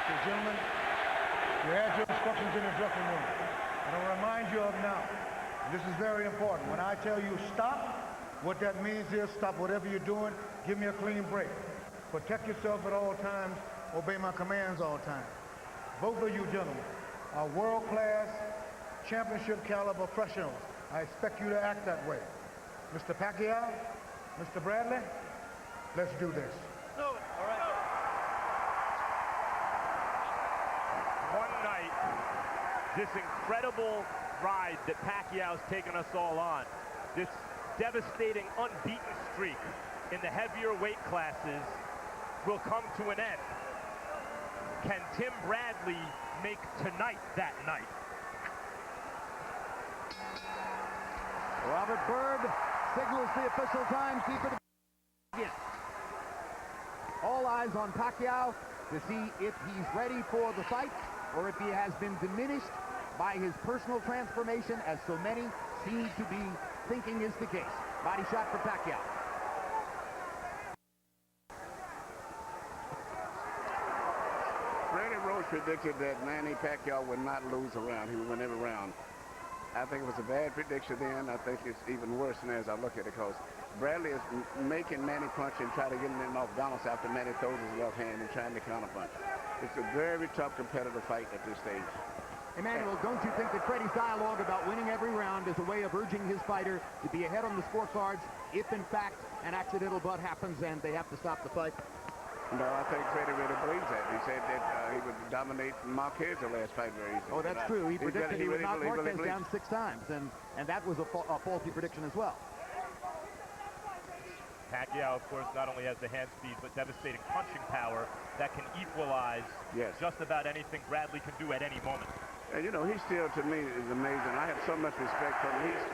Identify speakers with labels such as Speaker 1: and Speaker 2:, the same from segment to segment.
Speaker 1: So, gentlemen, you had your instructions in the dressing room. And I'll remind you of now, this is very important. When I tell you stop, what that means is stop whatever you're doing, give me a clean break. Protect yourself at all times, obey my commands all times. Both of you gentlemen are world-class, championship caliber professionals. I expect you to act that way. Mr. Pacquiao, Mr. Bradley, let's do this.
Speaker 2: All right.
Speaker 3: One night, this incredible ride that Pacquiao's taken us all on, this devastating unbeaten streak in the heavier weight classes will come to an end. Can Tim Bradley make tonight that night?
Speaker 4: Robert Byrd signals the official time. Keeper to begin. All eyes on Pacquiao to see if he's ready for the fight or if he has been diminished by his personal transformation, as so many seem to be thinking is the case. Body shot for Pacquiao.
Speaker 5: Freddie Roach predicted that Manny Pacquiao would not lose a round. He would win every round. I think it was a bad prediction then. I think it's even worse now as I look at it, because Bradley is making Manny punch and try to get him off balance after Manny throws his left hand and trying to counter punch. It's a very tough competitive fight at this stage.
Speaker 4: Emmanuel, don't you think that Freddie's dialogue about winning every round is a way of urging his fighter to be ahead on the scorecards if, in fact, an accidental butt happens and they have to stop the fight?
Speaker 5: No, I think Freddie really believes that. He said that he would dominate Marquez the last fight very easily.
Speaker 4: Oh, that's true. He predicted he would knock Marquez down 6 times, and that was a faulty prediction as well.
Speaker 3: Pacquiao, of course, not only has the hand speed, but devastating punching power that can equalize just about anything Bradley can do at any moment.
Speaker 5: And, you know, he still, to me, is amazing. I have so much respect for him. He's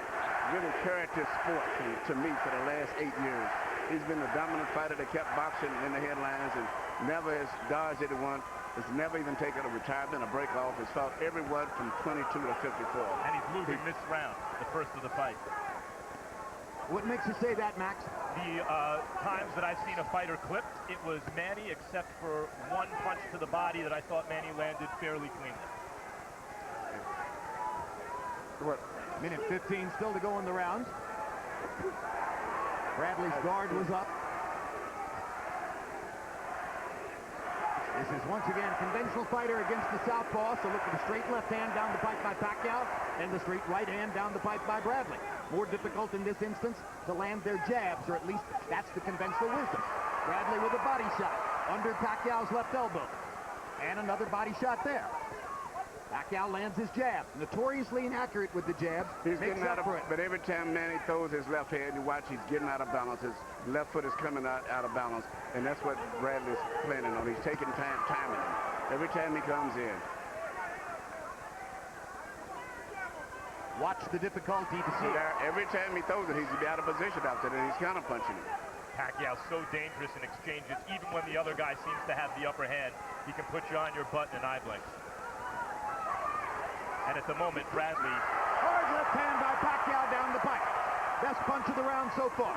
Speaker 5: really carried this sport to me for the last 8 years. He's been a dominant fighter that kept boxing in the headlines and never has dodged anyone. Has never even taken a retirement, a break off. Has fought everyone from 22 to 54.
Speaker 3: And he's losing this round, the first of the fight.
Speaker 4: What makes you say that, Max?
Speaker 3: The times that I've seen a fighter clipped, it was Manny, except for one punch to the body that I thought Manny landed fairly cleanly.
Speaker 4: What? Minute 15 still to go in the round. Bradley's guard was up. This is once again a conventional fighter against the southpaw, so look at the straight left hand down the pipe by Pacquiao and the straight right hand down the pipe by Bradley. More difficult in this instance to land their jabs, or at least that's the conventional wisdom. Bradley with a body shot under Pacquiao's left elbow. And another body shot there. Pacquiao lands his jab. Notoriously inaccurate with the jab.
Speaker 5: He's getting out of it. But every time Manny throws his left hand, you watch he's getting out of balance. His left foot is coming out of balance. And that's what Bradley's planning on. He's taking time, timing him. Every time he comes in.
Speaker 4: Watch the difficulty to see.
Speaker 5: Every time he throws it, he's out of position after that, and he's counter punching him.
Speaker 3: Pacquiao's so dangerous in exchanges. Even when the other guy seems to have the upper hand, he can put you on your butt in an eye blink. And at the moment, Bradley...
Speaker 4: Hard left hand by Pacquiao down the pipe. Best punch of the round so far.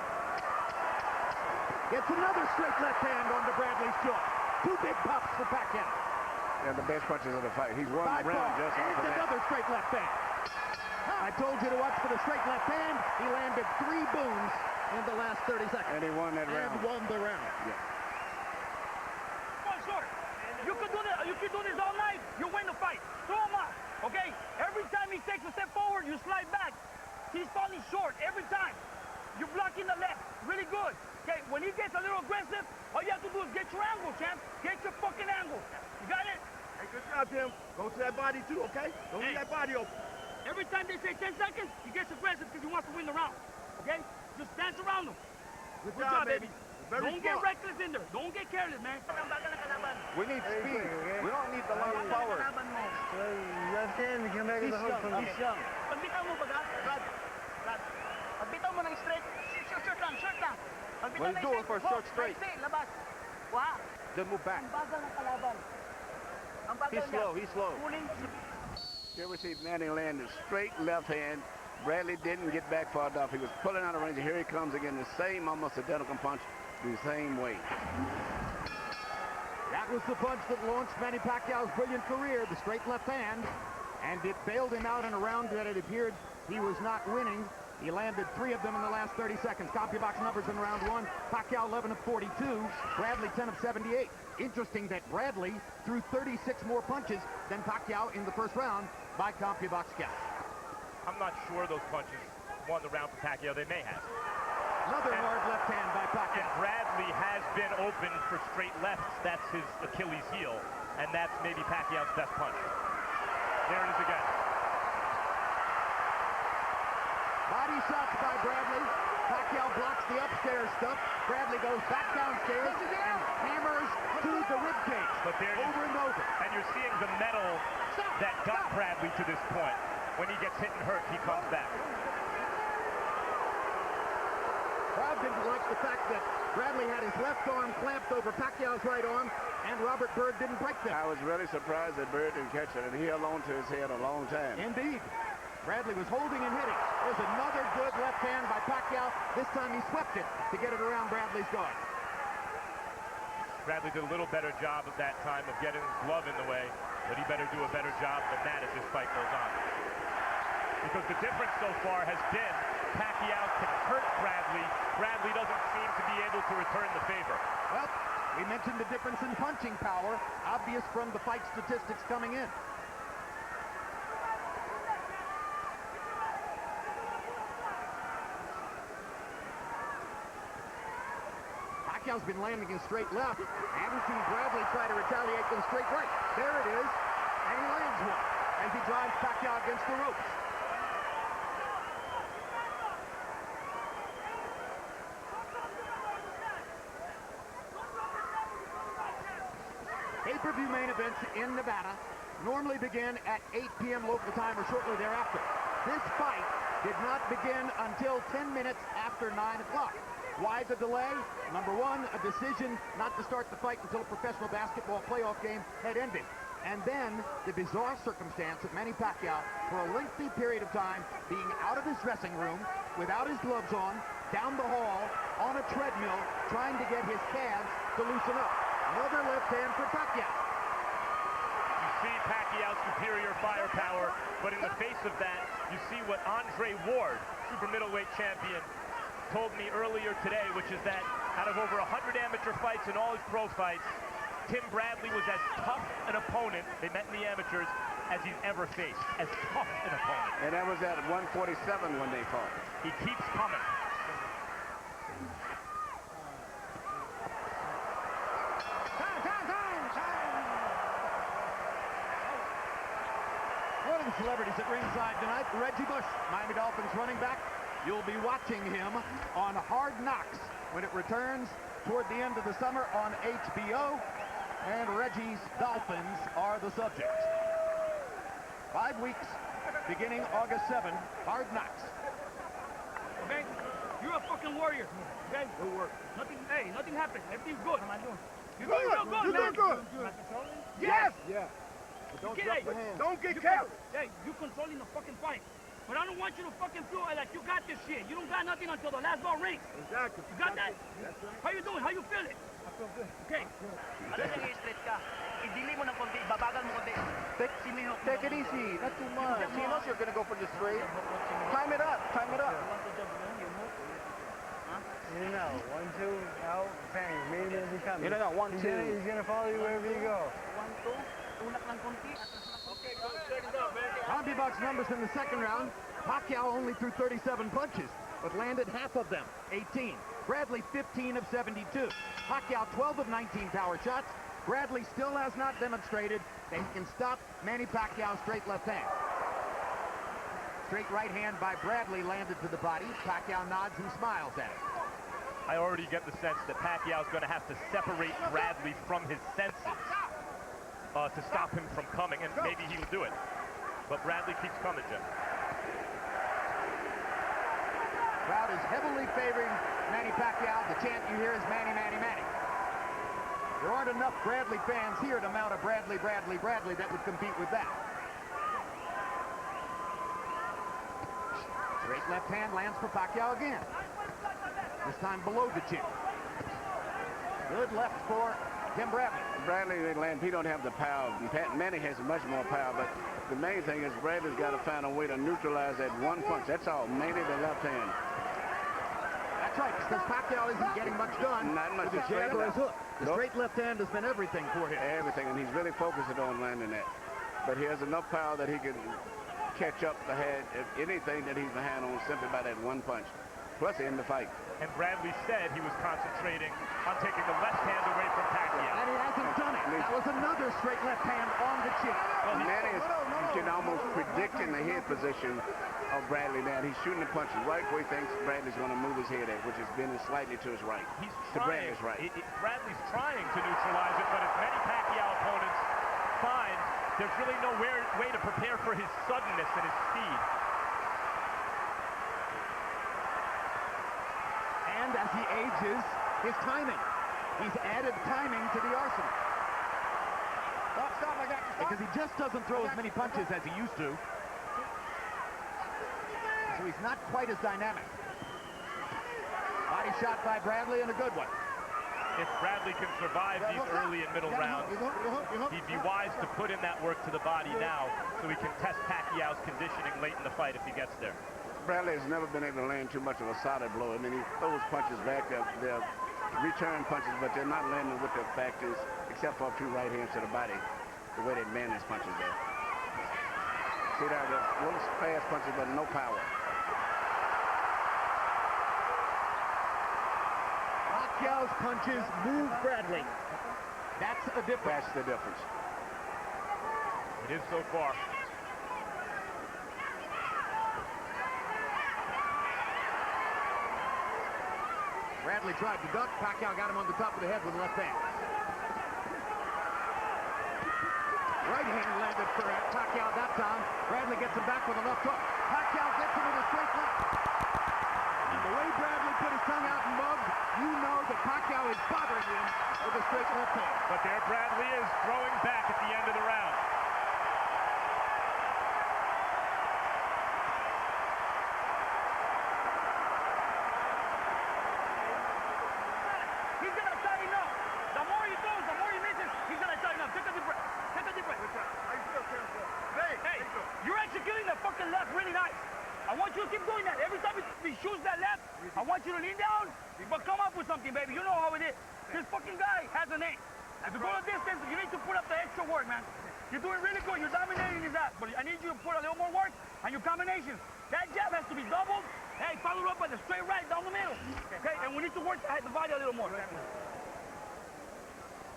Speaker 4: Gets another straight left hand onto Bradley's jaw. 2 big pops for Pacquiao.
Speaker 5: And the best punches of the fight. He's won the round just off of that.
Speaker 4: Another straight left hand. I told you to watch for the straight left hand. He landed 3 booms in the last 30 seconds.
Speaker 5: And he won that round.
Speaker 4: And won the round.
Speaker 5: Yeah.
Speaker 2: Come on, short. You can do this all night. You win the fight. Throw him out. Okay? Every time he takes a step forward, you slide back. He's falling short every time. You're blocking the left. Really good. Okay? When he gets a little aggressive, all you have to do is get your angle, champ. Get your fucking angle. You got it?
Speaker 6: Hey, good job, Jim. Go to that body, too, okay? Don't leave that body open.
Speaker 2: Every time they say 10 seconds, he gets aggressive because he wants to win the round. Okay? Just dance around him. Good job, baby. Don't get reckless in there. Don't get careless, man.
Speaker 6: We need speed. We don't need the lot of power.
Speaker 1: Left hand, we can make it the hook from
Speaker 2: He's young. Pagbitaw mo ba, Brad? Pagbitaw mo ng straight. Short lang, short lang.
Speaker 6: Well, he's doing for a short straight.
Speaker 2: Labas. Wow.
Speaker 6: Then move back.
Speaker 2: Ang bagal ng kalaban. Ang bagal niya.
Speaker 6: He's slow.
Speaker 5: Here we see Manny land a straight left hand. Bradley didn't get back far enough. He was pulling out of range. Here he comes again. The same, almost identical punch, the same way.
Speaker 4: That That was the punch that launched Manny Pacquiao's brilliant career, the straight left hand, and it bailed him out in a round that it appeared he was not winning. He landed 3 of them in the last 30 seconds. CompuBox numbers in round 1. Pacquiao 11 of 42. Bradley 10 of 78. Interesting that Bradley threw 36 more punches than Pacquiao in the first round by CompuBox count.
Speaker 3: I'm not sure those punches won the round for Pacquiao. They may have.
Speaker 4: Another hard left hand by Pacquiao.
Speaker 3: And Bradley has been open for straight lefts. That's his Achilles heel. And that's maybe Pacquiao's best punch. There it is again.
Speaker 4: Body shots by Bradley. Pacquiao blocks the upstairs stuff. Bradley goes back downstairs and hammers to the ribcage.
Speaker 3: But there
Speaker 4: over and over.
Speaker 3: And you're seeing the metal that got Bradley to this point. When he gets hit and hurt, he comes back.
Speaker 4: Crowd didn't like the fact that Bradley had his left arm clamped over Pacquiao's right arm, and Robert Byrd didn't break them.
Speaker 5: I was really surprised that Byrd didn't catch it, and he held on to his head a long time.
Speaker 4: Indeed. Bradley was holding and hitting. There's another good left hand by Pacquiao. This time he swept it to get it around Bradley's guard.
Speaker 3: Bradley did a little better job at that time of getting his glove in the way, but he better do a better job than that as this fight goes on. Because the difference so far has been Pacquiao can hurt Bradley. Bradley doesn't seem to be able to return the favor.
Speaker 4: Well, we mentioned the difference in punching power, obvious from the fight statistics coming in. Pacquiao's been landing in straight left. I haven't seen Bradley try to retaliate with a straight right. There it is, and he lands one as he drives Pacquiao against the ropes. Pay-per-view main events in Nevada normally begin at 8 p.m. local time or shortly thereafter. This fight did not begin until 10 minutes after 9 o'clock. Why the delay? Number one, a decision not to start the fight until a professional basketball playoff game had ended. And then the bizarre circumstance of Manny Pacquiao, for a lengthy period of time, being out of his dressing room, without his gloves on, down the hall, on a treadmill, trying to get his calves to loosen up. Another left hand for Pacquiao.
Speaker 3: You see Pacquiao's superior firepower, but in the face of that, you see what Andre Ward, super middleweight champion, told me earlier today, which is that out of over 100 amateur fights and all his pro fights, Tim Bradley was as tough an opponent, they met in the amateurs, as he's ever faced. As tough an opponent.
Speaker 5: And that was at 147 when they fought.
Speaker 3: He keeps coming.
Speaker 4: One of the celebrities at ringside tonight, Reggie Bush, Miami Dolphins running back. You'll be watching him on Hard Knocks when it returns toward the end of the summer on HBO, and Reggie's Dolphins are the subject. 5 weeks, beginning August 7, Hard Knocks.
Speaker 2: Okay? You're a fucking warrior. Okay? Good work. Nothing, hey, nothing happened. Everything's good. How am I doing? You're doing real good, man.
Speaker 6: You're doing good. Yes!
Speaker 1: Yeah.
Speaker 6: Don't
Speaker 2: Get
Speaker 6: drop
Speaker 2: it.
Speaker 6: the hand. Don't get
Speaker 2: You
Speaker 6: carried.
Speaker 2: Hey, you controlling the fucking fight. But I don't want you to fucking feel like you got this shit. You don't got nothing until the last ball rings.
Speaker 6: Exactly.
Speaker 2: You got that?
Speaker 6: That's right.
Speaker 2: How you doing? How you feeling?
Speaker 6: I feel good.
Speaker 2: Okay.
Speaker 7: Alam niya i-stretch ka. I-delay mo ng konti, babagal mo konti. Sinihok mo.
Speaker 4: Take it easy, not too much. He knows you're going to go for the straight. Time it up, time it up.
Speaker 8: In and out, 1, 2, out, bang, main man is coming.
Speaker 4: In and out, 1, 2.
Speaker 8: He's gonna follow you wherever you go.
Speaker 7: 1, 2, ulak ng konti.
Speaker 2: Okay, go. Second up, man.
Speaker 4: CompuBox numbers in the second round. Pacquiao only threw 37 punches, but landed half of them, 18. Bradley, 15 of 72. Pacquiao, 12 of 19 power shots. Bradley still has not demonstrated that he can stop Manny Pacquiao's straight left hand. Straight right hand by Bradley landed to the body. Pacquiao nods and smiles at it.
Speaker 3: I already get the sense that Pacquiao's going to have to separate Bradley from his senses to stop him from coming, and maybe he will do it. But Bradley keeps coming, Jim.
Speaker 4: Crowd is heavily favoring Manny Pacquiao. The chant you hear is Manny, Manny, Manny. There aren't enough Bradley fans here to mount a Bradley, Bradley, Bradley that would compete with that. Straight left hand lands for Pacquiao again. This time below the chin. Good left for Tim Bradley.
Speaker 5: Bradley and Lamb, he don't have the power. Manny has much more power, but the main thing is Bradley's got to find a way to neutralize that one punch. That's all, mainly the left hand.
Speaker 4: That's right, because Pacquiao isn't getting much done.
Speaker 5: Not much.
Speaker 4: With his jab or his hook. The straight left hand has been everything for him.
Speaker 5: Everything, and he's really focused on landing that. But he has enough power that he can catch up the head, anything that he's behind on simply by that one punch. Plus, end the fight.
Speaker 3: And Bradley said he was concentrating on taking the left hand away from Pacquiao.
Speaker 4: And he hasn't done it. That was another straight left hand on the chin.
Speaker 5: Well, Manny is, you can almost predict in the head position of Bradley now. He's shooting the punches right where he thinks Bradley's going to move his head at, which is bending slightly to his right.
Speaker 3: He's
Speaker 5: to
Speaker 3: trying.
Speaker 5: Bradley's right.
Speaker 3: Bradley's trying to neutralize it, but as many Pacquiao opponents find, there's really no way to prepare for his suddenness and his speed.
Speaker 4: And as he ages, his timing. He's added timing to the arsenal.
Speaker 6: Stop, I got you. Stop.
Speaker 4: Because he just doesn't throw as many punches as he used to. So he's not quite as dynamic. Body shot by Bradley and a good one.
Speaker 3: If Bradley can survive these early and middle rounds, he'd be wise to put in that work to the body now so he can test Pacquiao's conditioning late in the fight if he gets there.
Speaker 5: Bradley has never been able to land too much of a solid blow. I mean, he throws punches back. They're return punches, but they're not landing with their factors, except for 2 right hands to the body, the way they man his punches there. See there, the little fast punches, but no power.
Speaker 4: Pacquiao's punches move Bradley. That's a difference.
Speaker 5: That's the difference.
Speaker 3: It is so far.
Speaker 4: Bradley tried to duck. Pacquiao got him on the top of the head with the left hand. Right hand landed for Pacquiao that time. Bradley gets him back with a left hook. Pacquiao gets him with a straight left. And the way Bradley put his tongue out and mugged, you know that Pacquiao is bothering him with a straight left hand.
Speaker 3: But there Bradley is throwing back at the end of the round.
Speaker 2: He's gonna tighten up. The more he throws, the more he misses. He's gonna tighten up. Take a deep breath. Take a deep breath. Hey, you're executing the fucking left really nice. I want you to keep doing that. Every time he shoots that left, I want you to lean down, but come up with something, baby. You know how it is. This fucking guy has a name. If you go the distance, you need to put up the extra work, man. You're doing really good. You're dominating his ass, but I need you to put a little more work on your combinations. That jab has to be doubled. Hey, followed up by the straight right down the middle. Okay, and we need to work the body a little more.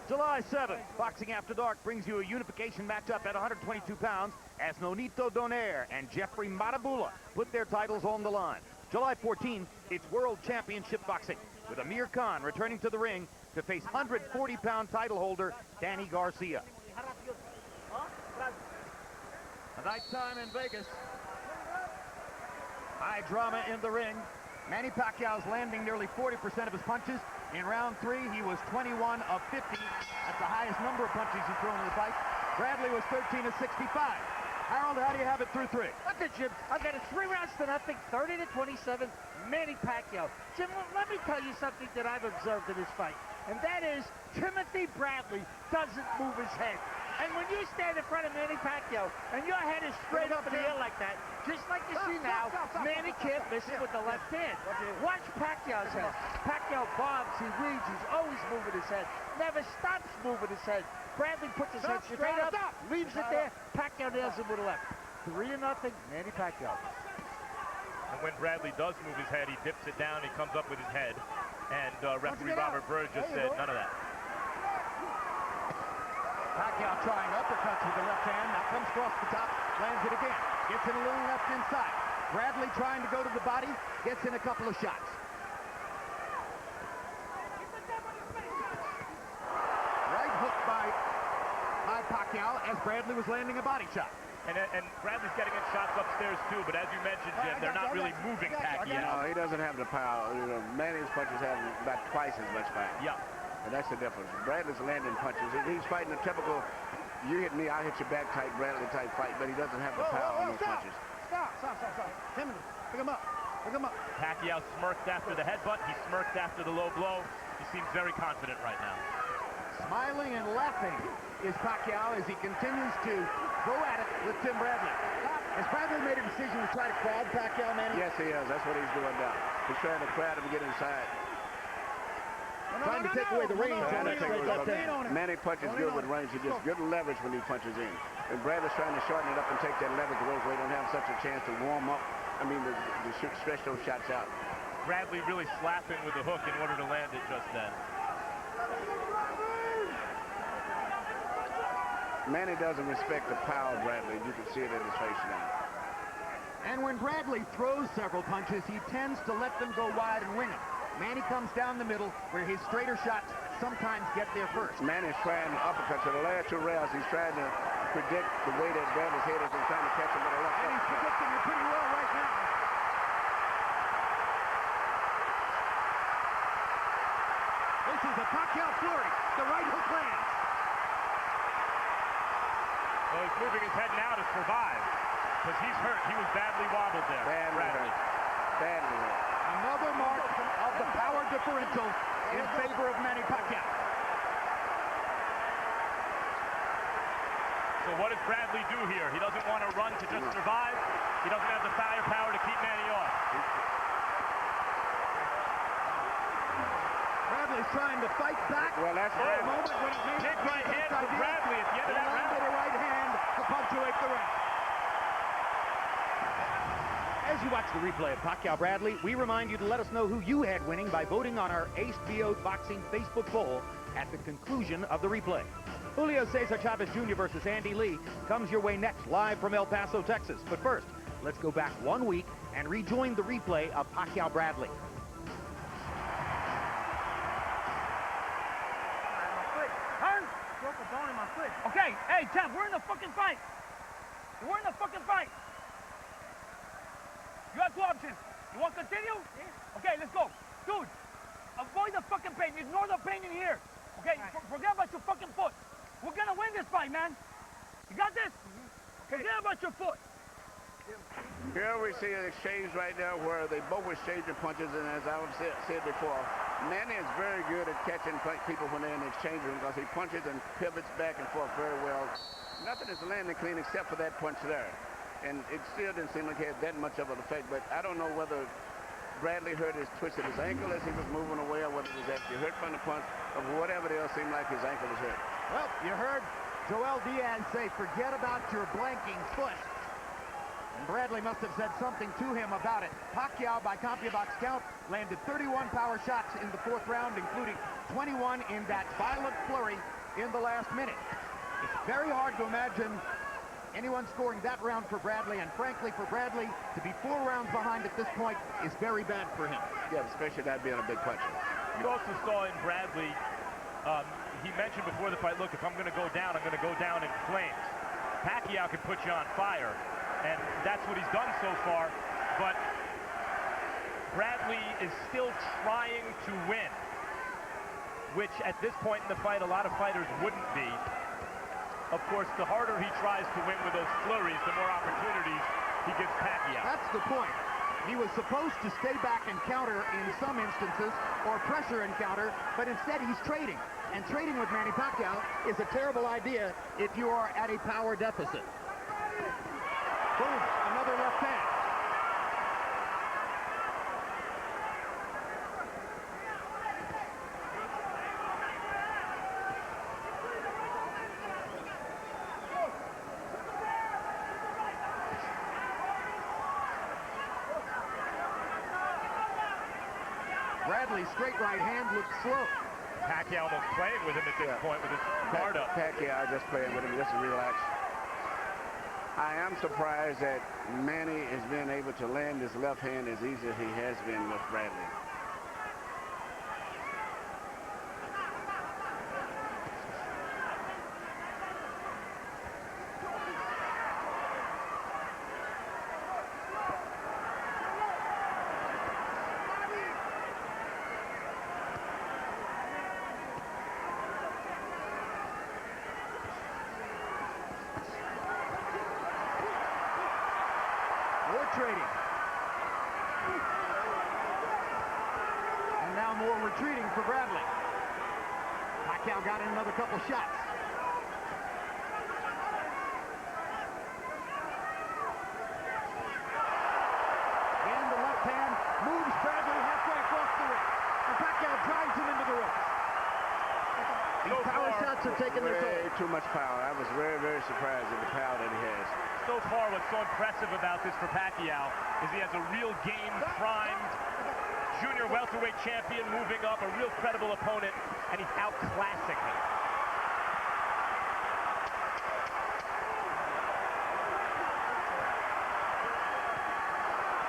Speaker 4: July 7th, Boxing After Dark brings you a unification matchup at 122 pounds as Nonito Donaire and Jeffrey Matabula put their titles on the line. July 14th, it's World Championship Boxing, with Amir Khan returning to the ring to face 140-pound title holder Danny Garcia. A night time in Vegas. High drama in the ring. Manny Pacquiao's landing nearly 40% of his punches. In round 3, he was 21 of 50. That's the highest number of punches he's thrown in the fight. Bradley was 13 of 65. Harold, how do you have it through 3?
Speaker 9: Okay, Jim, I've got it 3 rounds to nothing, 30 to 27, Manny Pacquiao. Jim, let me tell you something that I've observed in this fight, and that is Timothy Bradley doesn't move his head. And when you stand in front of Manny Pacquiao and your head is straight up in the air like that, just like you see now, Manny can't miss it with the left hand. Watch Pacquiao's head. Pacquiao bobs, he reads, he's always moving his head, never stops moving his head. Bradley puts his head straight up, leaves it there, Pacquiao nails him with the left. 3-0, Manny Pacquiao.
Speaker 3: And when Bradley does move his head, he dips it down, he comes up with his head. And referee Robert Byrd just said none of that.
Speaker 4: Pacquiao trying uppercuts with the left hand. Now comes across the top, lands it again. Gets in a little left inside. Bradley trying to go to the body, gets in a couple of shots. Right hook by Pacquiao as Bradley was landing a body shot.
Speaker 3: And Bradley's getting in shots upstairs too, but as you mentioned, Jim, they're not really moving Pacquiao.
Speaker 5: No, he doesn't have the power. You know, Manny's punches have about twice as much power.
Speaker 3: Yeah.
Speaker 5: And that's the difference. Bradley's landing punches. He's fighting a typical, you hit me, I hit your back type, Bradley type fight, but he doesn't have the power on those punches.
Speaker 6: Stop. Timothy, pick him up.
Speaker 3: Pacquiao smirked after the headbutt. He smirked after the low blow. He seems very confident right now.
Speaker 4: Smiling and laughing is Pacquiao as he continues to go at it with Tim Bradley. Has Bradley made a decision to try to crowd Pacquiao, Manny?
Speaker 5: Yes, he has. That's what he's doing now. He's trying to crowd him and get inside.
Speaker 4: Trying to take away the range on that straight left hand.
Speaker 5: Manny punches good with range. He gets good leverage when he punches in. And Bradley's trying to shorten it up and take that leverage away so he don't have such a chance to warm up. I mean, to stretch those shots out.
Speaker 3: Bradley really slapping with the hook in order to land it just then.
Speaker 5: Manny doesn't respect the power of Bradley. You can see it in his face now.
Speaker 4: And when Bradley throws several punches, he tends to let them go wide and wing them. Manny comes down the middle where his straighter shots sometimes get there first.
Speaker 5: Manny's trying to uppercut. So the last 2 rounds, he's trying to predict the way that Bradley's head is and trying to catch him with a left.
Speaker 4: And he's predicting it pretty well right now. This is a Pacquiao flurry. The right hook lands.
Speaker 3: Well, he's moving his head now to survive because he's hurt. He was badly wobbled there.
Speaker 5: Badly hurt.
Speaker 4: Another mark of the power differential in favor of Manny Pacquiao.
Speaker 3: So what does Bradley do here? He doesn't want to run to just survive. He doesn't have the firepower to keep Manny off.
Speaker 4: Bradley's trying to fight back.
Speaker 5: Well, that's
Speaker 4: a
Speaker 5: right.
Speaker 4: moment when it made
Speaker 3: Big right hand for Bradley at the end of that round.
Speaker 4: A right hand to punctuate the round. As you watch the replay of Pacquiao Bradley, we remind you to let us know who you had winning by voting on our Ace BO Boxing Facebook poll at the conclusion of the replay. Julio Cesar Chavez Jr. versus Andy Lee comes your way next, live from El Paso, Texas. But first, let's go back 1 week and rejoin the replay of Pacquiao Bradley.
Speaker 2: Turn. Broke a bone in my foot. Okay, hey, champ, we're in the fucking fight. We're in the fucking fight. You have 2 options. You want to continue? Yeah. Okay, let's go. Dude, avoid the fucking pain. Ignore the pain in here. Okay, forget about your fucking foot. We're gonna win this fight, man. You got this? Forget about your foot.
Speaker 5: Here we see an exchange right now where they both exchanging punches, and as I said before, Manny is very good at catching people when they're in the exchange room because he punches and pivots back and forth very well. Nothing is landing clean except for that punch there. And it still didn't seem like he had that much of an effect, but I don't know whether Bradley twisted his ankle as he was moving away, or whether it was actually hurt from the punch, or whatever it else seemed like his ankle was hurt.
Speaker 4: Well, you heard Joel Diaz say, forget about your blanking foot. And Bradley must have said something to him about it. Pacquiao, by CompuBox count, landed 31 power shots in the 4th round, including 21 in that violent flurry in the last minute. It's very hard to imagine anyone scoring that round for Bradley, and frankly, for Bradley to be 4 rounds behind at this point is very bad for him.
Speaker 5: Yeah, especially that being a big puncher.
Speaker 3: You also saw in Bradley, he mentioned before the fight, look, if I'm going to go down, I'm going to go down in flames. Pacquiao can put you on fire, and that's what he's done so far, but Bradley is still trying to win, which at this point in the fight, a lot of fighters wouldn't be. Of course, the harder he tries to win with those flurries, the more opportunities he gives Pacquiao.
Speaker 4: That's the point. He was supposed to stay back and counter in some instances, or pressure and counter, but instead he's trading. And trading with Manny Pacquiao is a terrible idea if you are at a power deficit. Boom, another left hand. Bradley's straight right hand looks slow.
Speaker 3: Pacquiao almost playing with him at this point with his guard up.
Speaker 5: Pacquiao just playing with him just to relax. I am surprised that Manny has been able to land his left hand as easy as he has been with Bradley.
Speaker 4: Trading. And now more retreating for Bradley. Pacquiao got in another couple shots. And the left hand moves Bradley halfway across the ring. And Pacquiao drives him into the ropes. These power shots are taking their toll.
Speaker 5: Way too much power. I was very, very surprised at the power that he has.
Speaker 3: So far, what's so impressive about this for Pacquiao is he has a real game-primed junior welterweight champion moving up, a real credible opponent, and he's outclassing him.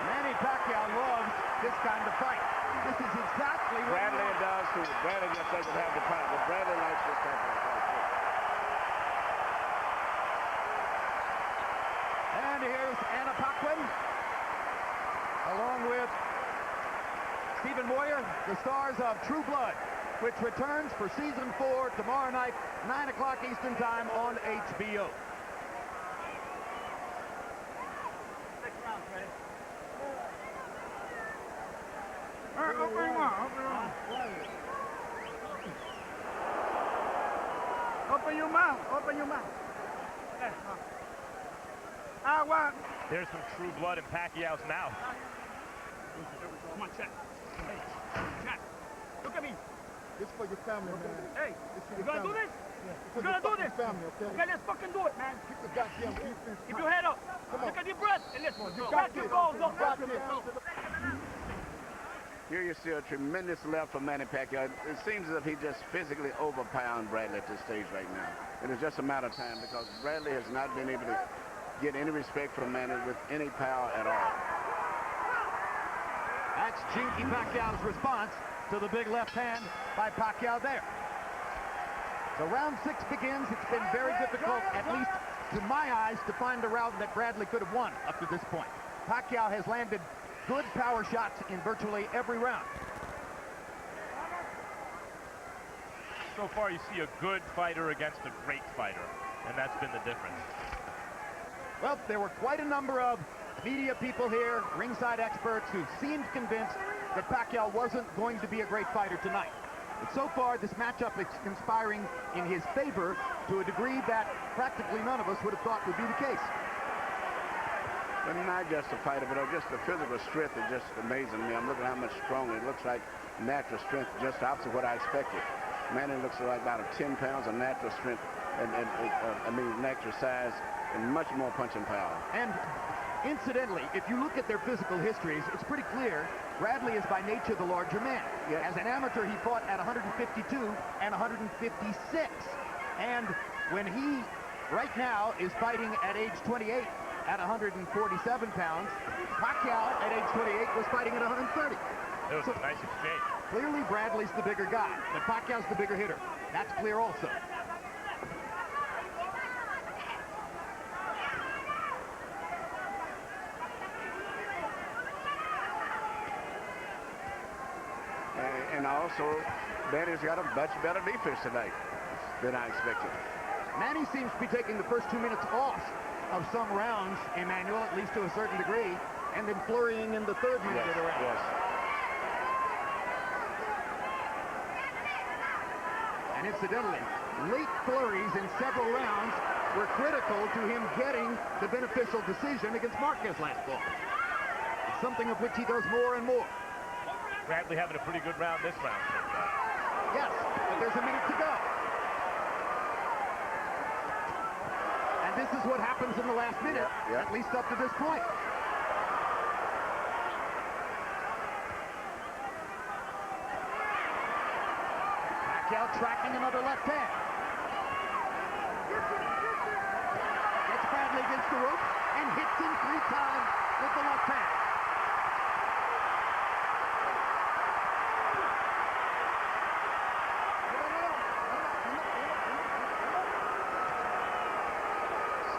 Speaker 4: Manny Pacquiao loves this kind of fight. This is exactly what
Speaker 5: Bradley does too. Bradley just doesn't have the power, but Bradley likes this type of fight too.
Speaker 4: And here's Anna Paquin, along with Stephen Moyer, the stars of True Blood, which returns for season 4 tomorrow night, 9 o'clock Eastern time on HBO.
Speaker 8: Open your mouth. Open your mouth. I want.
Speaker 3: There's some True Blood in Pacquiao's mouth.
Speaker 2: Come on, check. Hey, check. Look at me.
Speaker 6: This for your family, man.
Speaker 2: Hey,
Speaker 6: This for
Speaker 2: you
Speaker 6: your
Speaker 2: gonna do
Speaker 6: family.
Speaker 2: this?
Speaker 6: Yeah,
Speaker 2: You
Speaker 6: for
Speaker 2: gonna
Speaker 6: your
Speaker 2: do
Speaker 6: fucking
Speaker 2: this?
Speaker 6: family, okay?
Speaker 2: Okay, let's fucking do it, man.
Speaker 6: Keep the goddamn defense.
Speaker 2: Keep your head up.
Speaker 6: Come
Speaker 2: Look
Speaker 6: on.
Speaker 2: at your breath. And let's
Speaker 6: You
Speaker 2: crack
Speaker 6: got
Speaker 2: your
Speaker 6: this.
Speaker 2: balls
Speaker 6: You
Speaker 2: up.
Speaker 6: got this.
Speaker 5: Here you see a tremendous left from Manny Pacquiao. It seems as if he just physically overpowered Bradley at this stage right now. And it's just a matter of time because Bradley has not been able to get any respect from Manny with any power at all.
Speaker 4: That's Chinky Pacquiao's response to the big left hand by Pacquiao there. So round 6 begins. It's been very difficult, at least to my eyes, to find a round that Bradley could have won up to this point. Pacquiao has landed good power shots in virtually every round.
Speaker 3: So far, you see a good fighter against a great fighter, and that's been the difference.
Speaker 4: Well, there were quite a number of media people here, ringside experts, who seemed convinced that Pacquiao wasn't going to be a great fighter tonight. But so far, this matchup is conspiring in his favor to a degree that practically none of us would have thought would be the case.
Speaker 5: But not just a fighter, but just the physical strength is just amazing me. I'm looking at how much stronger. It looks like natural strength, just opposite what I expected. Manny looks like about 10 pounds of natural strength, and natural size, and much more punching power.
Speaker 4: And incidentally, if you look at their physical histories, it's pretty clear Bradley is by nature the larger man.
Speaker 5: Yes.
Speaker 4: As an amateur, he fought at 152 and 156. And when he, right now, is fighting at age 28 at 147 pounds, Pacquiao at age 28 was fighting at 130.
Speaker 3: It was a nice exchange.
Speaker 4: Clearly, Bradley's the bigger guy, but Pacquiao's the bigger hitter. That's clear also.
Speaker 5: And also, Manny's got a much better defense tonight than I expected.
Speaker 4: Manny seems to be taking the first 2 minutes off of some rounds, Emmanuel, at least to a certain degree, and then flurrying in the third minute of the round.
Speaker 5: Yes.
Speaker 4: And incidentally, late flurries in several rounds were critical to him getting the beneficial decision against Marquez last fall. It's something of which he does more and more.
Speaker 3: Bradley having a pretty good round this round.
Speaker 4: Yes, but there's a minute to go. And this is what happens in the last minute,
Speaker 5: Yeah.
Speaker 4: at least up to this point. Pacquiao tracking another left hand. Gets Bradley against the rope and hits him 3 times with the left hand.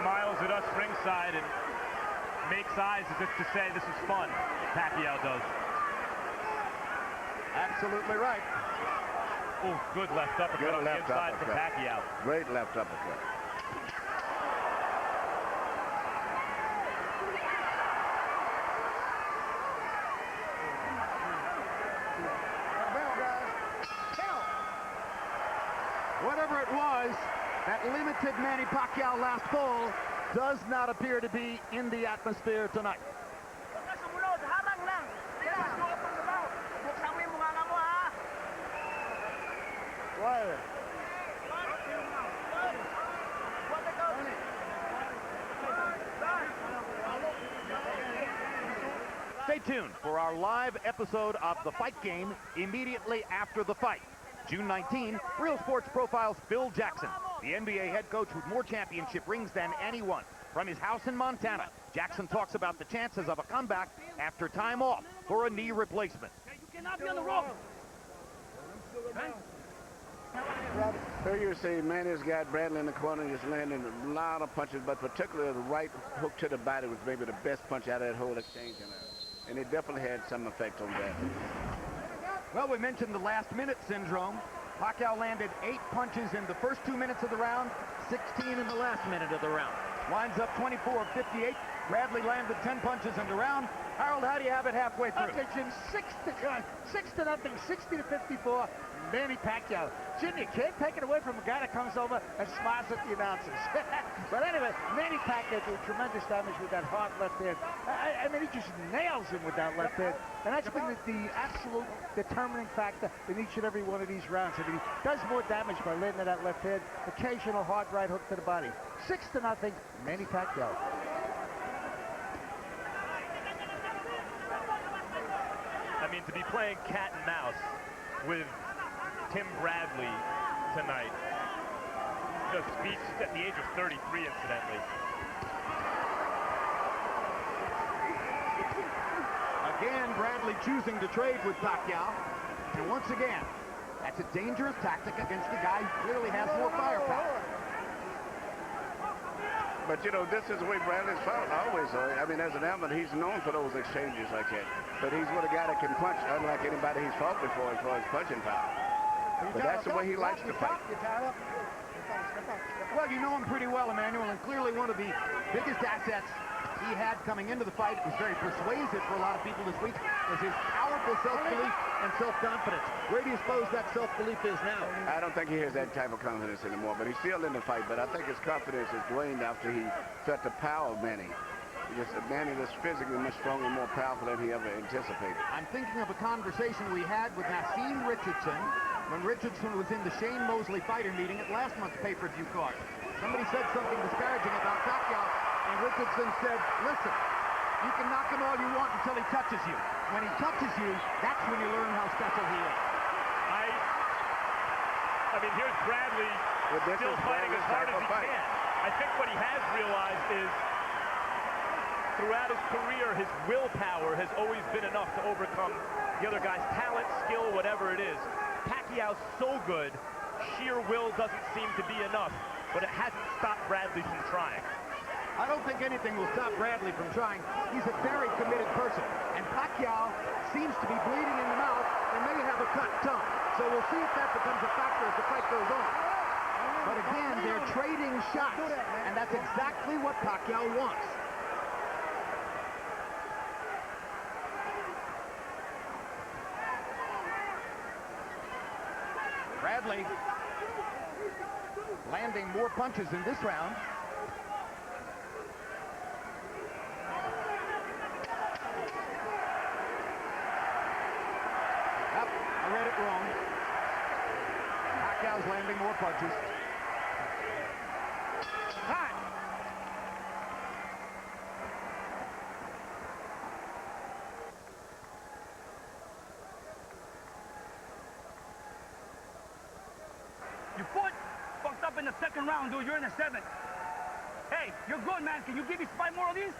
Speaker 3: Smiles at us ringside and makes eyes as if to say this is fun. Pacquiao does.
Speaker 4: Absolutely right.
Speaker 3: Oh, good left uppercut
Speaker 5: Good
Speaker 3: on the
Speaker 5: left
Speaker 3: inside from
Speaker 5: uppercut.
Speaker 3: Pacquiao.
Speaker 5: Great left uppercut.
Speaker 4: was that limited Manny Pacquiao last fall does not appear to be in the atmosphere tonight. Stay tuned for our live episode of The Fight Game immediately after the fight. June 19, Real Sports Profile's Phil Jackson, the NBA head coach with more championship rings than anyone. From his house in Montana, Jackson talks about the chances of a comeback after time off for a knee replacement.
Speaker 2: You cannot be on the rope.
Speaker 5: So you see, Manny's got Bradley in the corner. He's landing a lot of punches, but particularly the right hook to the body was maybe the best punch out of that whole exchange. And it definitely had some effect on Bradley.
Speaker 4: Well, we mentioned the last-minute syndrome. Pacquiao landed 8 punches in the first 2 minutes of the round, 16 in the last minute of the round. Winds up 24 of 58. Bradley landed 10 punches in the round. Harold, how do you have it halfway through?
Speaker 9: Okay, Jim, 6 to nothing, 60 to 54. Manny Pacquiao. Jim, you can't take it away from a guy that comes over and smiles at the announcers. But anyway, Manny Pacquiao did tremendous damage with that hard left hand. I mean, he just nails him with that left hand. And that's been the absolute determining factor in each and every one of these rounds. I mean, he does more damage by landing that left hand. Occasional hard right hook to the body. 6 to nothing, Manny Pacquiao.
Speaker 3: I mean, to be playing cat and mouse with Tim Bradley tonight just speaks at the age of 33, incidentally.
Speaker 4: Again, Bradley choosing to trade with Pacquiao. And once again, that's a dangerous tactic against a guy who clearly has more firepower.
Speaker 5: But, you know, this is the way Bradley's fought always. I mean, as an amateur, he's known for those exchanges like that. But he's with a guy that can punch, unlike anybody he's fought before as far as punching power. But that's the way he likes to fight.
Speaker 4: Well, you know him pretty well, Emmanuel, and clearly one of the biggest assets he had coming into the fight, was very persuasive for a lot of people this week, was his powerful self-belief and self-confidence. Where do you suppose that self-belief is now?
Speaker 5: I don't think he has that type of confidence anymore, but he's still in the fight. But I think his confidence has waned after he felt the power of Manny. Manny was physically much stronger and more powerful than he ever anticipated.
Speaker 4: I'm thinking of a conversation we had with Nassim Richardson when Richardson was in the Shane Mosley fighter meeting at last month's pay-per-view card. Somebody said something disparaging about Pacquiao, and Richardson said, listen, you can knock him all you want until he touches you. When he touches you, that's when you learn how special he is.
Speaker 3: I mean, here's Bradley still fighting as hard as he can. I think what he has realized is throughout his career, his willpower has always been enough to overcome the other guy's talent, skill, whatever it is. Pacquiao's so good, sheer will doesn't seem to be enough, but it hasn't stopped Bradley from trying.
Speaker 4: I don't think anything will stop Bradley from trying. He's a very committed person, and Pacquiao seems to be bleeding in the mouth and may have a cut tongue. So we'll see if that becomes a factor as the fight goes on. But again, they're trading shots, and that's exactly what Pacquiao wants. Bradley landing more punches in this round. Yep, I read it wrong. Pacquiao's landing more punches. Hot.
Speaker 2: Your foot fucked up in the second round, dude. You're in the 7th. Hey, you're good, man. Can you give me 5 more of these?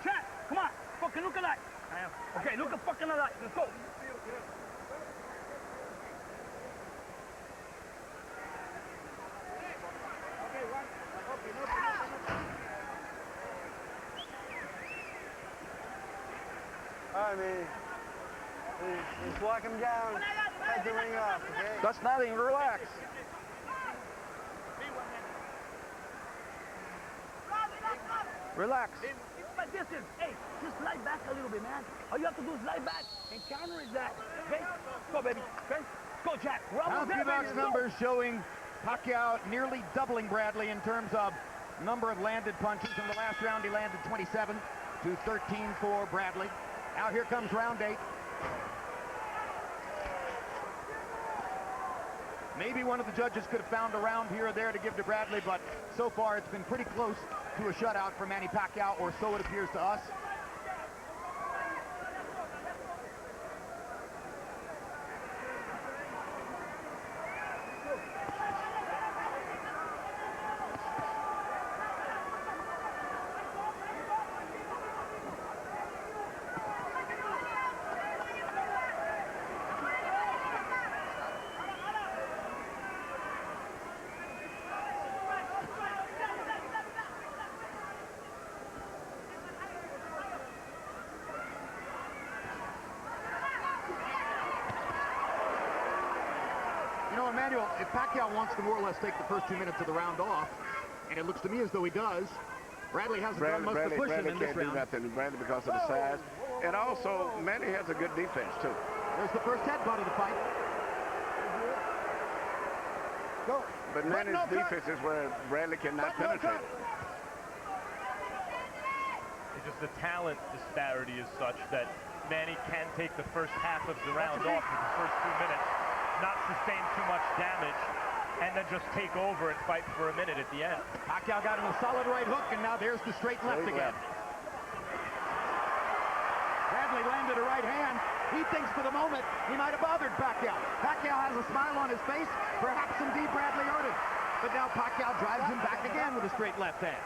Speaker 2: Chat, come on. Fucking look alive. Okay, look at fucking alive. Let's go.
Speaker 8: I mean, just walk him down, cut the ring off, okay?
Speaker 4: That's nothing, relax. Relax.
Speaker 2: But this is, hey, just slide back a little bit, man. All you have to do is slide back and counter is that. Okay? Go, baby. Okay? Go, Jack. We're almost there, baby.
Speaker 4: Box numbers showing Pacquiao nearly doubling Bradley in terms of number of landed punches. In the last round, he landed 27 to 13 for Bradley. Now here comes round 8. Maybe one of the judges could have found a round here or there to give to Bradley, but so far it's been pretty close to a shutout for Manny Pacquiao, or so it appears to us. Emmanuel, if Pacquiao wants to more or less take the first 2 minutes of the round off, and it looks to me as though he does, Bradley hasn't done much to push him in this round.
Speaker 5: Bradley can't do nothing, Bradley, because of the size. And also, Manny has a good defense, too.
Speaker 4: There's the first headbutt of the fight.
Speaker 1: Go.
Speaker 5: But Manny's defense is where Bradley cannot penetrate.
Speaker 3: It's just the talent disparity is such that Manny can take the first half of the round off with the first 2 minutes, not sustain too much damage, and then just take over and fight for a minute at the end.
Speaker 4: Pacquiao got him a solid right hook, and now there's the straight left again. Bradley landed a right hand. He thinks for the moment he might have bothered Pacquiao. Pacquiao has a smile on his face. Perhaps indeed Bradley hurt him. But now Pacquiao drives him back again with a straight left hand.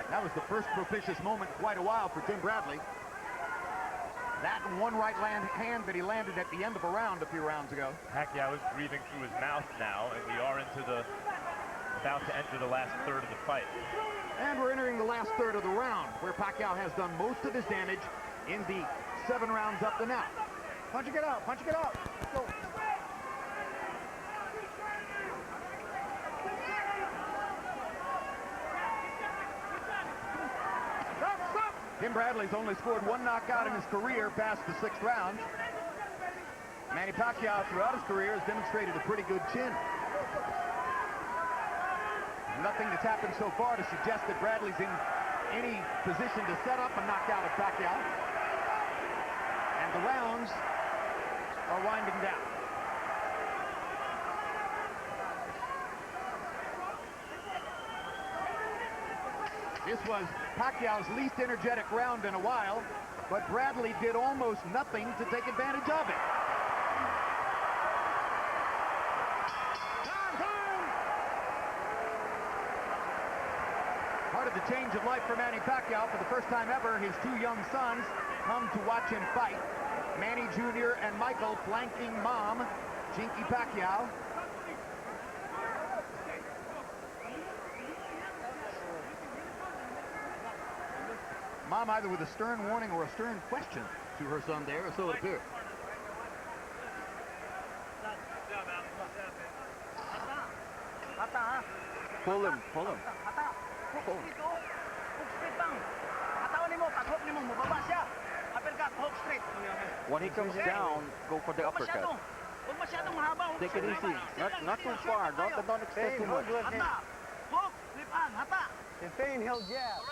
Speaker 4: That was the first propitious moment in quite a while for Tim Bradley. That and one right hand that he landed at the end of a round a few rounds ago.
Speaker 3: Pacquiao is breathing through his mouth now, and we are about to enter the last third of the fight.
Speaker 4: And we're entering the last third of the round, where Pacquiao has done most of his damage in the 7 rounds up to now.
Speaker 1: Punch it, get out, punch it, get out. Let's go.
Speaker 4: Tim Bradley's only scored 1 knockout in his career past the 6th round. Manny Pacquiao throughout his career has demonstrated a pretty good chin. Nothing that's happened so far to suggest that Bradley's in any position to set up a knockout of Pacquiao. And the rounds are winding down. This was Pacquiao's least energetic round in a while, but Bradley did almost nothing to take advantage of it. Part of the change of life for Manny Pacquiao, for the first time ever, his 2 young sons come to watch him fight. Manny Jr. and Michael flanking mom, Chinky Pacquiao. Mom either with a stern warning or a stern question to her son there, so it appears.
Speaker 8: Pull him, pull him. When he comes down, go for the uppercut. Take it easy. Not too far. Don't extend too much.
Speaker 1: Insane heel jab.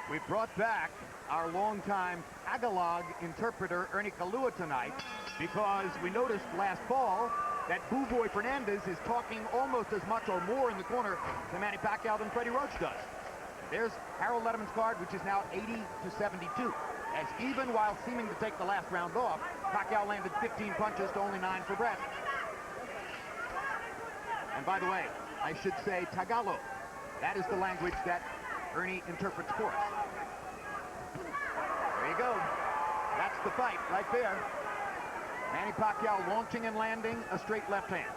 Speaker 4: We brought back our longtime Tagalog interpreter, Ernie Kalua, tonight, because we noticed last fall that Buboy Fernandez is talking almost as much or more in the corner to Manny Pacquiao than Freddie Roach does. There's Harold Letterman's card, which is now 80 to 72. As even while seeming to take the last round off, Pacquiao landed 15 punches to only 9 for Bradley. And by the way, I should say Tagalog. That is the language that Ernie interprets for us. There you go. That's the fight right there. Manny Pacquiao launching and landing a straight left hand.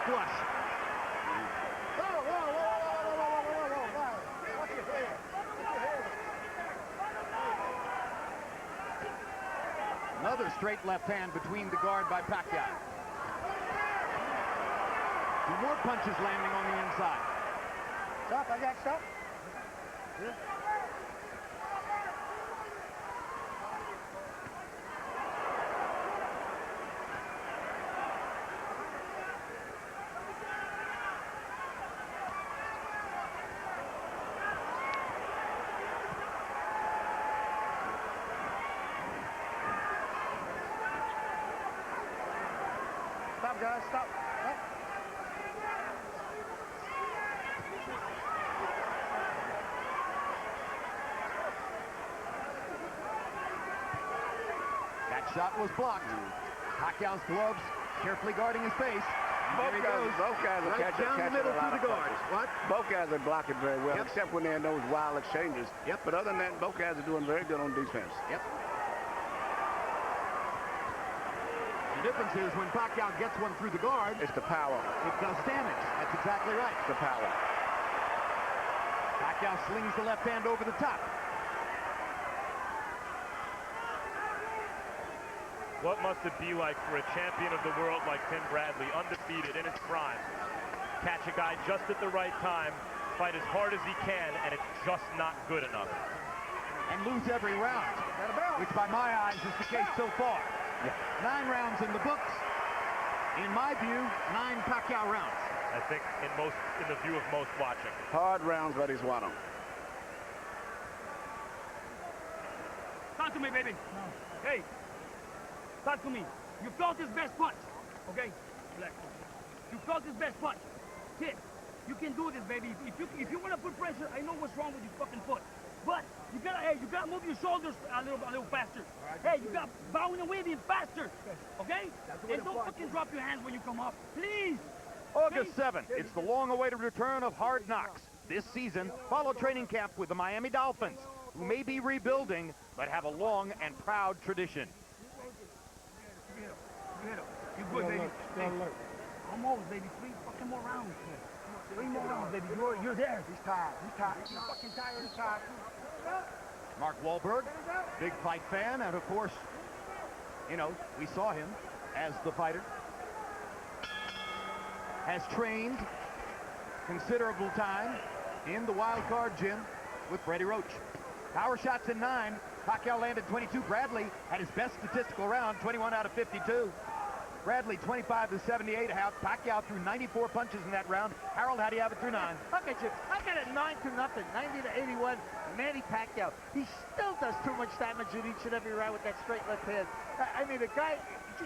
Speaker 4: flush. Another straight left hand between the guard by Pacquiao. 2 more punches landing on the inside.
Speaker 9: Stop, I got stop. Yeah. Stop, guys, stop. Stop.
Speaker 4: That shot was blocked. Pacquiao's gloves carefully guarding his face.
Speaker 5: Both guys are
Speaker 4: Right
Speaker 5: catching
Speaker 4: down the
Speaker 5: a
Speaker 4: middle
Speaker 5: lot
Speaker 4: through
Speaker 5: of
Speaker 4: the guard.
Speaker 5: punches.
Speaker 4: What?
Speaker 5: Both guys are blocking very well,
Speaker 4: Yep.
Speaker 5: except when they're in those wild exchanges.
Speaker 4: Yep.
Speaker 5: But other than that, both guys are doing very good on defense.
Speaker 4: Yep. The difference is when Pacquiao gets one through the guard,
Speaker 5: It's the power.
Speaker 4: it does damage. That's exactly right.
Speaker 5: It's the power.
Speaker 4: Pacquiao slings the left hand over the top.
Speaker 3: What must it be like for a champion of the world like Tim Bradley, undefeated in his prime, catch a guy just at the right time, fight as hard as he can, and it's just not good enough.
Speaker 4: And lose every round, which by my eyes is the case so far.
Speaker 5: Yeah.
Speaker 4: 9 rounds in the books. In my view, 9 Pacquiao rounds.
Speaker 3: I think in the view of most watching.
Speaker 5: Hard rounds, but he's won them.
Speaker 2: Talk to me, baby. Hey, talk to me. You felt his best punch, okay? Relax. You felt his best punch. Kid, you can do this, baby. If you want to put pressure, I know what's wrong with your fucking foot. But you gotta move your shoulders a little faster. Hey, you got bowing and waving faster, okay? And don't fucking drop your hands when you come up, please.
Speaker 4: August 7th, it's the long-awaited return of Hard Knocks. This season, follow training camp with the Miami Dolphins, who may be rebuilding, but have a long and proud tradition.
Speaker 2: You good, baby. Hey, almost, baby. 3 fucking more rounds. 3 more rounds, baby. You're there. He's tired. He's fucking tired. He's tired.
Speaker 4: Mark Wahlberg, big fight fan, and of course, you know, we saw him as the fighter. Has trained considerable time in the wild card gym with Freddie Roach. Power shots in 9. Pacquiao landed 22. Bradley had his best statistical round, 21 out of 52. Bradley 25 to 78. Pacquiao threw 94 punches in that round. Harold, how do you have it through 9?
Speaker 9: Look at you. I got it 9-0, 90 to 81. Manny Pacquiao. He still does too much damage in each and every round with that straight left hand. I mean, the guy,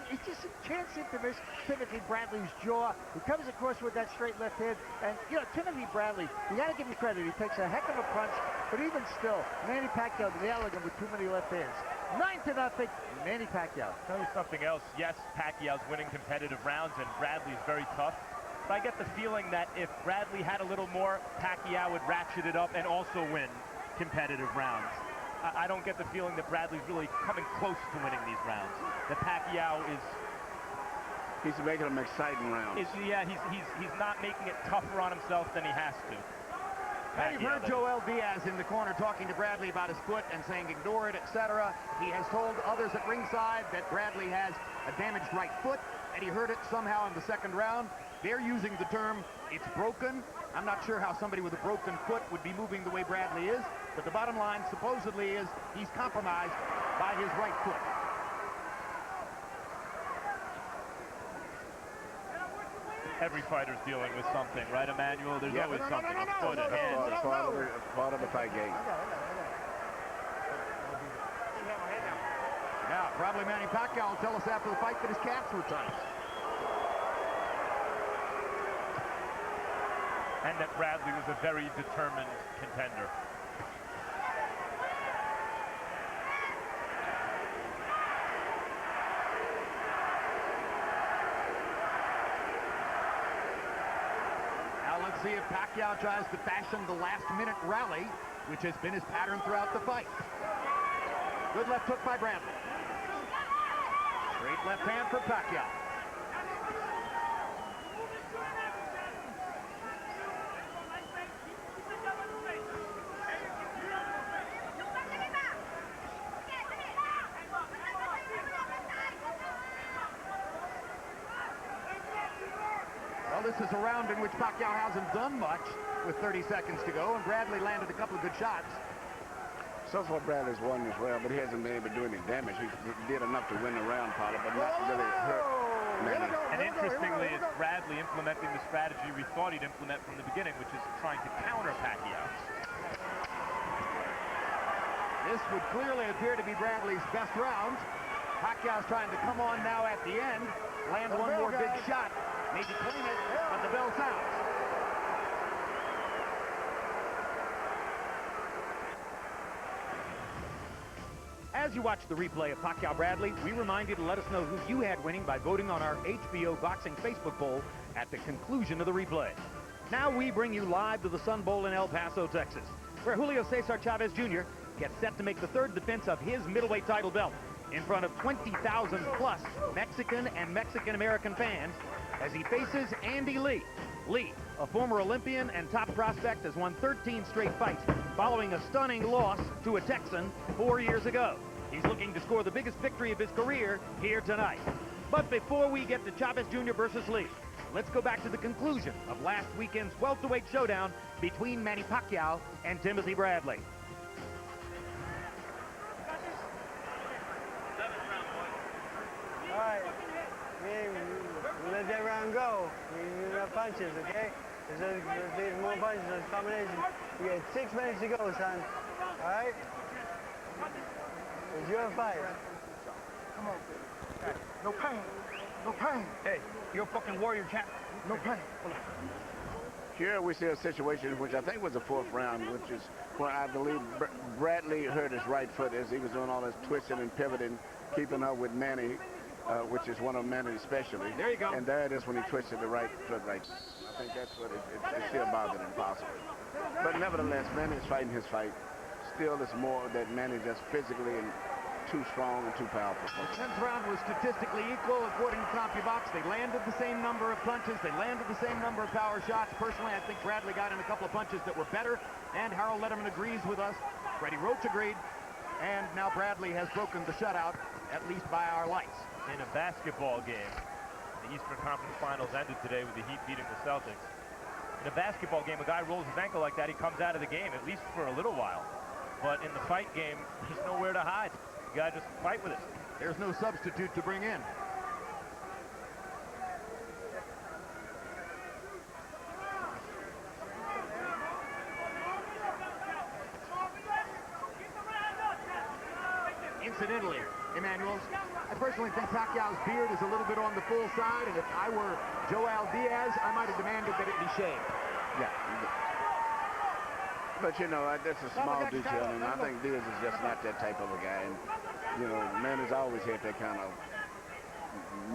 Speaker 9: he just can't seem to miss Timothy Bradley's jaw. He comes across with that straight left hand. And, you know, Timothy Bradley, you got to give him credit. He takes a heck of a punch. But even still, Manny Pacquiao nailing him with too many left hands. 9-0, Manny Pacquiao.
Speaker 3: Tell you something else. Yes, Pacquiao's winning competitive rounds, and Bradley's very tough. But I get the feeling that if Bradley had a little more, Pacquiao would ratchet it up and also win competitive rounds. I don't get the feeling that Bradley's really coming close to winning these rounds. That Pacquiao is...
Speaker 5: He's making them exciting rounds.
Speaker 3: He's not making it tougher on himself than he has to.
Speaker 4: And you've heard Joel Diaz in the corner talking to Bradley about his foot and saying ignore it, etc. He has told others at ringside that Bradley has a damaged right foot, and he heard it somehow in the second round. They're using the term, it's broken. I'm not sure how somebody with a broken foot would be moving the way Bradley is, but the bottom line supposedly is he's compromised by his right foot.
Speaker 3: Every fighter's dealing with something, right, Emmanuel? There's always something, a foot, a hand.
Speaker 5: Part of the fight game.
Speaker 4: Now, probably Manny Pacquiao will tell us after the fight that his calves were tight.
Speaker 3: And that Bradley was a very determined contender.
Speaker 4: Now let's see if Pacquiao tries to fashion the last-minute rally, which has been his pattern throughout the fight. Good left hook by Bradley. Straight left hand for Pacquiao. this is a round in which Pacquiao hasn't done much with 30 seconds to go, and Bradley landed a couple of good shots.
Speaker 5: So far, Bradley's won as well, but he hasn't been able to do any damage. He did enough to win the round, Paula, but not really hurt Manny.
Speaker 3: And interestingly, it's Bradley implementing the strategy we thought he'd implement from the beginning, which is trying to counter Pacquiao.
Speaker 4: This would clearly appear to be Bradley's best round. Pacquiao's trying to come on now at the end, land one more big shot, need to clean it, but the bell sounds. As you watch the replay of Pacquiao Bradley, we remind you to let us know who you had winning by voting on our HBO Boxing Facebook poll at the conclusion of the replay. Now we bring you live to the Sun Bowl in El Paso, Texas, where Julio Cesar Chavez Jr. gets set to make the third defense of his middleweight title belt in front of 20,000 plus Mexican and Mexican-American fans as he faces Andy Lee. Lee, a former Olympian and top prospect, has won 13 straight fights following a stunning loss to a Texan 4 years ago. He's looking to score the biggest victory of his career here tonight. But before we get to Chavez Jr. versus Lee, let's go back to the conclusion of last weekend's welterweight showdown between Manny Pacquiao and Timothy Bradley.
Speaker 10: All right, we let that round go. We got punches, okay? There's more punches, there's combinations. You got 6 minutes to go, son. All right? It's your fight.
Speaker 1: Come on. Hey, no pain. No pain.
Speaker 2: Hey, you're a fucking warrior, champ.
Speaker 1: No pain.
Speaker 5: Here we see a situation which I think was the 4th round, which is where I believe Bradley hurt his right foot as he was doing all this twisting and pivoting, keeping up with Manny, which is one of Manny's specialties.
Speaker 4: There you go.
Speaker 5: And there it is when he twisted the right foot right. I think that's what it's still bothering him possibly. But nevertheless, Manny's fighting his fight. Still, it's more that Manny just physically and too strong and too powerful.
Speaker 4: The 10th round was statistically equal according to CompuBox. They landed the same number of punches. They landed the same number of power shots. Personally, I think Bradley got in a couple of punches that were better, and Harold Letterman agrees with us. Freddie Roach agreed, and now Bradley has broken the shutout, at least by our lights.
Speaker 3: In a basketball game, the Eastern Conference Finals ended today with the Heat beating the Celtics. In a basketball game, a guy rolls his ankle like that, he comes out of the game, at least for a little while. But in the fight game, he's nowhere to hide. You gotta just fight with it.
Speaker 4: There's no substitute to bring in. Incidentally, Emmanuel, I personally think Pacquiao's beard is a little bit on the full side, and if I were Joel Diaz, I might have demanded that it be shaved.
Speaker 5: Yeah. But, you know, that's a small detail, and I think Diaz is just not that type of a guy. And, you know, Manny's always had that kind of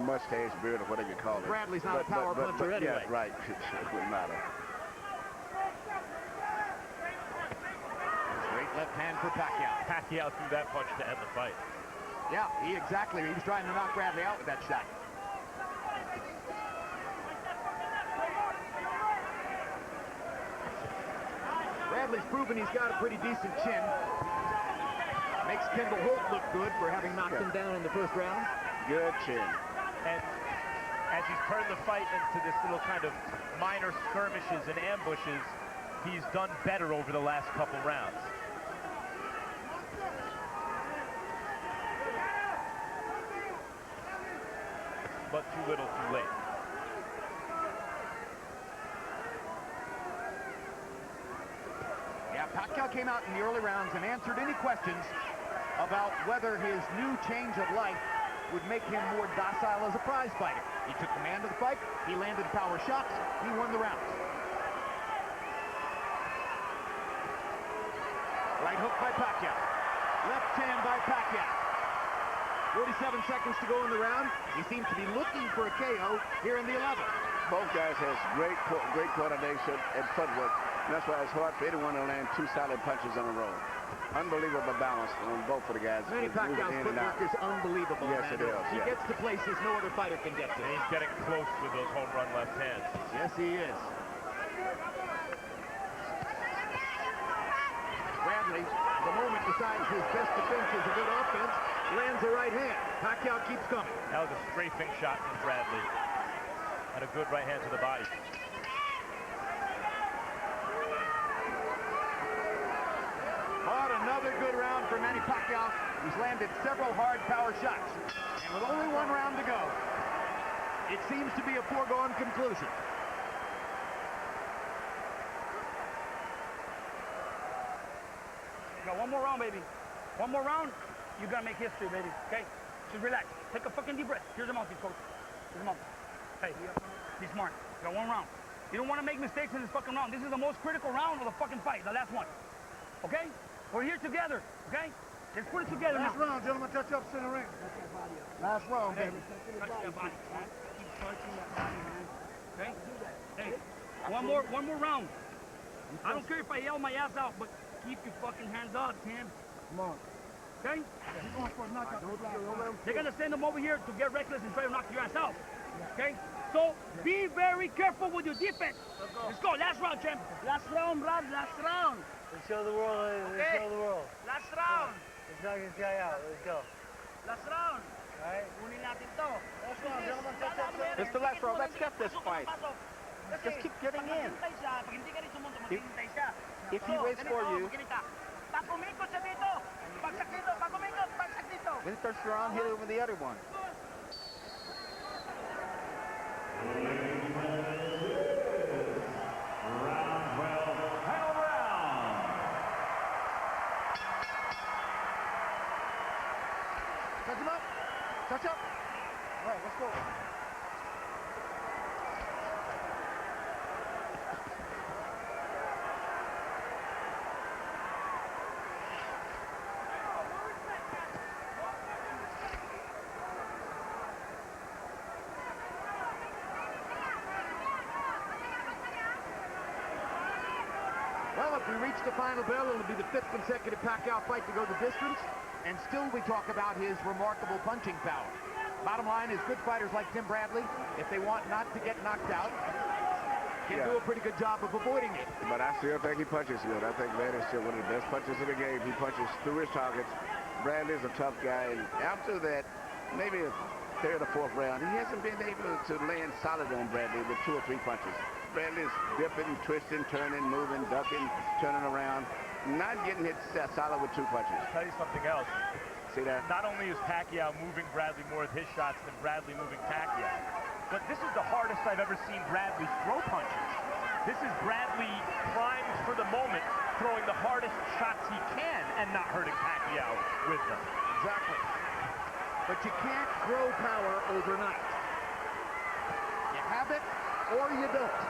Speaker 5: mustache beard or whatever you call it.
Speaker 4: Bradley's not a power puncher anyway.
Speaker 5: Yeah, right. It wouldn't matter.
Speaker 4: Straight left hand for Pacquiao.
Speaker 3: Pacquiao threw that punch to end the fight.
Speaker 4: Yeah, he was trying to knock Bradley out with that shot. Bradley's proven he's got a pretty decent chin. Makes Kendall Holt look good for having knocked him down in the first round.
Speaker 5: Good chin.
Speaker 3: And as he's turned the fight into this little kind of minor skirmishes and ambushes, he's done better over the last couple rounds. But too little, too late.
Speaker 4: Yeah, Pacquiao came out in the early rounds and answered any questions about whether his new change of life would make him more docile as a prize fighter. He took command of the fight, he landed power shots, he won the rounds. Right hook by Pacquiao. Left hand by Pacquiao. 47 seconds to go in the round. He seems to be looking for a KO here in the 11th.
Speaker 5: Both guys has great coordination and footwork. And that's why it's hard for anyone to land 2 solid punches in a row. Unbelievable balance on both of the guys.
Speaker 4: Manny Pacquiao's footwork is unbelievable.
Speaker 5: Yes, it is.
Speaker 4: He gets to places no other fighter can get to.
Speaker 3: And he's getting close with those home run left hands.
Speaker 4: Yes, he is. Bradley, the moment decides his best defense is a good offense, lands a right hand. Pacquiao keeps coming.
Speaker 3: That was a strafing shot from Bradley. and a good right hand to the body.
Speaker 4: But another good round for Manny Pacquiao, who's landed several hard power shots. And with only one round to go, it seems to be a foregone conclusion.
Speaker 2: You got one more round, baby. One more round, you gotta make history, baby. Okay? Just relax. Take a fucking deep breath. Here's the mouthpiece, coach. Here's the mouthpiece. Hey, be smart. You got one round. You don't want to make mistakes in this fucking round. This is the most critical round of the fucking fight, the last one. Okay? We're here together, okay? Let's put it together
Speaker 1: Last
Speaker 2: now.
Speaker 1: round, gentlemen. Touch up center ring. Last round, baby.
Speaker 2: Touch that body, man. Keep touching that body, man. Okay? Hey, one more round. I don't care if I yell my ass out, but keep your fucking hands up, Tim.
Speaker 1: Come on.
Speaker 2: Okay?
Speaker 1: He's going for a knockout.
Speaker 2: They're gonna send them over here to get reckless and try to knock your ass out. Okay? So be very careful with your defense. Let's go. Last round, champ. Last round, Brad. Last round.
Speaker 10: Let's show the world. Let's show the world.
Speaker 2: Last round.
Speaker 10: Let's knock this guy out. Let's go.
Speaker 2: Last round.
Speaker 10: All right.
Speaker 2: Kunin natin to. Last round, gentlemen.
Speaker 8: It's the last round. Let's get this fight. Just keep getting in. If he waits for you, when he starts around, hit it with the other one.
Speaker 1: Touch him up. Touch up. All right, let's go.
Speaker 4: Well, if we reach the final bell, it'll be the 5th consecutive Pacquiao fight to go the distance. And still we talk about his remarkable punching power. Bottom line is good fighters like Tim Bradley, if they want not to get knocked out, can do a pretty good job of avoiding it.
Speaker 5: But I still think he punches good. I think Manny's still one of the best punchers in the game. He punches through his targets. Bradley's a tough guy. And after that, maybe a third or fourth round, he hasn't been able to land solid on Bradley with 2 or 3 punches. Bradley's dipping, twisting, turning, moving, ducking, turning around. Not getting hit solid with 2 punches.
Speaker 3: I'll tell you something else.
Speaker 5: See that?
Speaker 3: Not only is Pacquiao moving Bradley more with his shots than Bradley moving Pacquiao, but this is the hardest I've ever seen Bradley throw punches. This is Bradley primed for the moment, throwing the hardest shots he can and not hurting Pacquiao with them.
Speaker 4: Exactly. But you can't grow power overnight. You have it or you don't.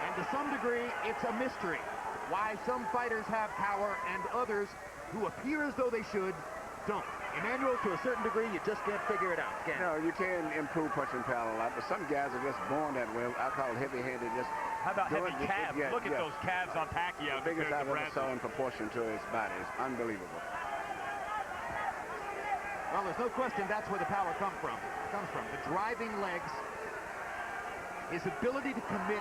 Speaker 4: And to some degree, it's a mystery why some fighters have power and others who appear as though they should don't. Emmanuel, to a certain degree, you just can't figure it out, can you?
Speaker 5: No, you can improve punching power a lot, but some guys are just born that way. I call it heavy-handed. Just
Speaker 3: how about heavy
Speaker 5: it,
Speaker 3: calves? Look at those calves on Pacquiao.
Speaker 5: The biggest I've ever
Speaker 3: Bradley.
Speaker 5: saw in proportion to his body. It's unbelievable.
Speaker 4: Well, there's no question that's where the power comes from. The driving legs, his ability to commit,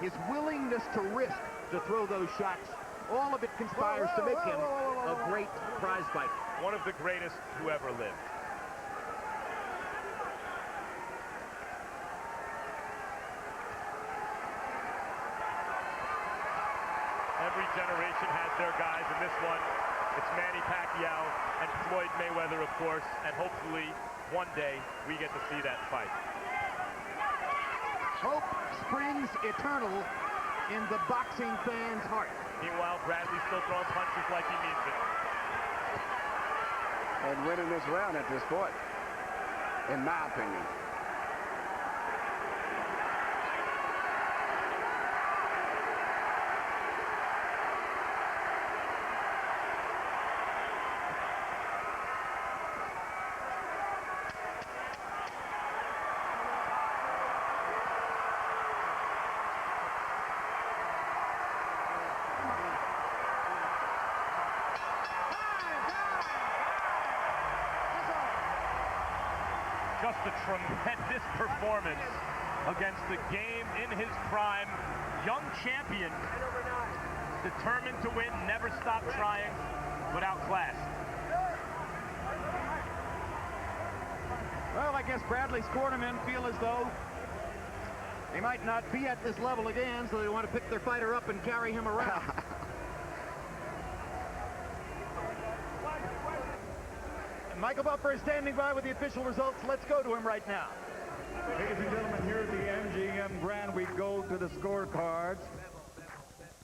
Speaker 4: his willingness to risk to throw those shots. All of it conspires to make him a great prize fighter.
Speaker 3: One of the greatest who ever lived. Every generation has their guys, and this one, it's Manny Pacquiao and Floyd Mayweather, of course, and hopefully one day we get to see that fight.
Speaker 4: Hope springs eternal in the boxing fan's heart.
Speaker 3: Meanwhile, Bradley's still throwing punches like he means it.
Speaker 5: And winning this round at this point, in my opinion.
Speaker 3: Just a tremendous performance against the game in his prime. Young champion, determined to win, never stopped trying, but outclassed.
Speaker 4: Well, I guess Bradley's cornermen feel as though He might not be at this level again, so they want to pick their fighter up and carry him around. And Michael Buffer is standing by with the official results. Let's go to him right now.
Speaker 11: Ladies and gentlemen, here at the MGM Grand, we go to the scorecards.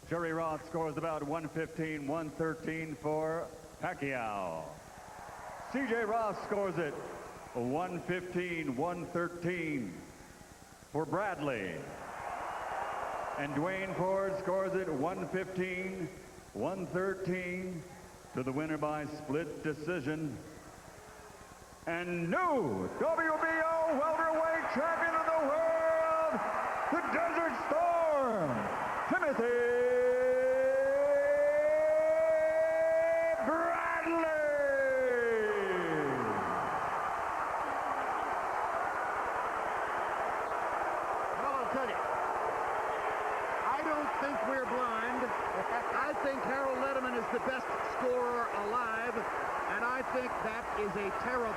Speaker 11: Jerry Roth scores about 115-113 for Pacquiao. CJ Ross scores it 115-113 for Bradley. And Dwayne Ford scores it 115-113 to the winner by split decision. And new WBO welterweight champion of the world, the Desert Storm, Timothy Bradley.
Speaker 4: Well, I'll tell you, I don't think we're blind. I think Harold Letterman is the best scorer alive, and I think that is a terrible